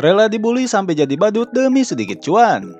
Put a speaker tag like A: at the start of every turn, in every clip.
A: Rela dibully sampai jadi badut demi sedikit cuan.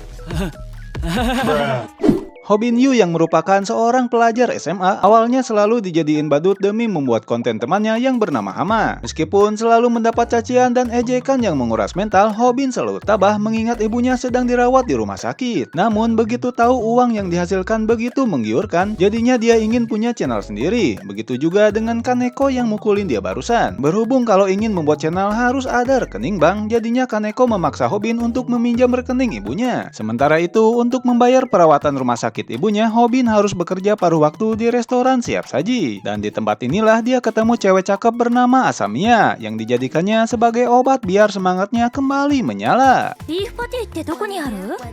A: Ho Bin Yoo yang merupakan seorang pelajar SMA awalnya selalu dijadiin badut demi membuat konten temannya yang bernama Hama. Meskipun selalu mendapat cacian dan ejekan yang menguras mental, Ho Bin selalu tabah mengingat ibunya sedang dirawat di rumah sakit. Namun begitu tahu uang yang dihasilkan begitu menggiurkan, jadinya dia ingin punya channel sendiri. Begitu juga dengan Kaneko yang mukulin dia barusan. Berhubung kalau ingin membuat channel harus ada rekening bank, jadinya Kaneko memaksa Ho Bin untuk meminjam rekening ibunya. Sementara itu, untuk membayar perawatan rumah sakit ibunya, Ho Bin harus bekerja paruh waktu di restoran siap saji. Dan di tempat inilah dia ketemu cewek cakep bernama Asamiya yang dijadikannya sebagai obat biar semangatnya kembali menyala.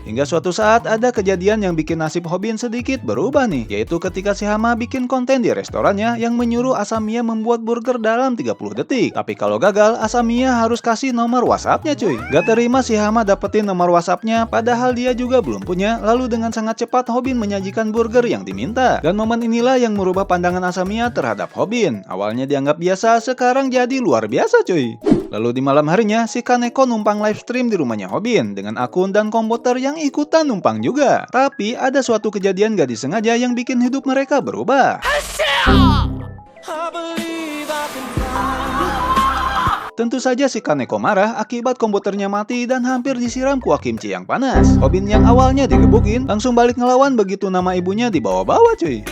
A: Hingga suatu saat ada kejadian yang bikin nasib Ho Bin sedikit berubah nih, yaitu ketika si Hama bikin konten di restorannya yang menyuruh Asamiya membuat burger dalam 30 detik. Tapi kalau gagal, Asamiya harus kasih nomor WhatsApp-nya cuy. Gak terima si Hama dapetin nomor WhatsApp-nya padahal dia juga belum punya. Lalu dengan sangat cepat Ho Bin menyajikan burger yang diminta. Dan momen inilah yang merubah pandangan Asamiya terhadap Ho Bin. Awalnya dianggap biasa, sekarang jadi luar biasa cuy. Lalu di malam harinya, si Kaneko numpang live stream di rumahnya Ho Bin dengan akun dan komputer yang ikutan numpang juga. Tapi ada suatu kejadian gak disengaja yang bikin hidup mereka berubah. Tentu saja si Kaneko marah akibat komputernya mati dan hampir disiram kuah kimchi yang panas. Ho Bin yang awalnya digebukin langsung balik ngelawan begitu nama ibunya dibawa-bawa cuy.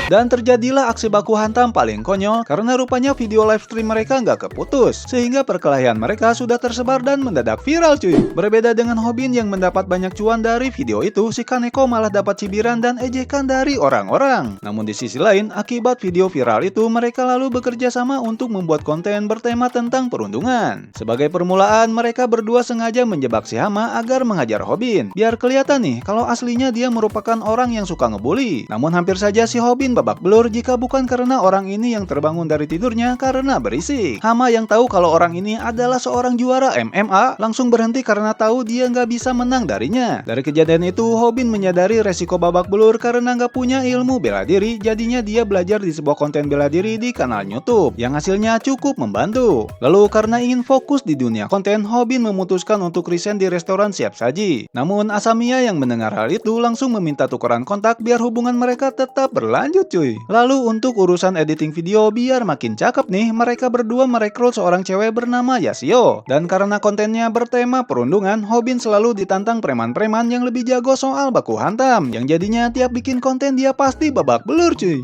A: Dan terjadilah aksi baku hantam paling konyol karena rupanya video live stream mereka nggak keputus. Sehingga perkelahian mereka sudah tersebar dan mendadak viral cuy. Berbeda dengan Ho Bin yang mendapat banyak cuan dari video itu, si Kaneko malah dapat cibiran dan ejekan dari orang-orang. Namun di sisi lain, akibat video viral itu, mereka lalu bekerja sama untuk membuat konten bertema tentang perundungan. Sebagai permulaan, mereka berdua sengaja menjebak si Hama agar menghajar Ho Bin. Biar kelihatan nih kalau aslinya dia merupakan orang yang suka ngebully. Namun hampir saja si Ho Bin babak belur jika bukan karena orang ini yang terbangun dari tidurnya karena berisik. Hama yang tahu kalau orang ini adalah seorang juara MMA langsung berhenti karena tahu dia nggak bisa menang darinya. Dari kejadian itu, Ho Bin menyadari resiko babak belur karena nggak punya ilmu bela diri. Jadinya dia belajar di sebuah konten bela diri di kanal YouTube yang hasilnya cukup membantu. Lalu karena ingin fokus di dunia konten, Ho Bin memutuskan untuk resign di restoran siap saji. Namun Asamiya yang mendengar hal itu langsung meminta tukeran kontak biar hubungan mereka tetap berlanjut cuy. Lalu untuk urusan editing video biar makin cakep nih, mereka berdua merekrut seorang cewek bernama Yasio. Dan karena kontennya bertema perundungan, Ho Bin selalu ditantang preman-preman yang lebih jago soal baku hantam. Yang jadinya tiap bikin konten dia pasti babak belur cuy.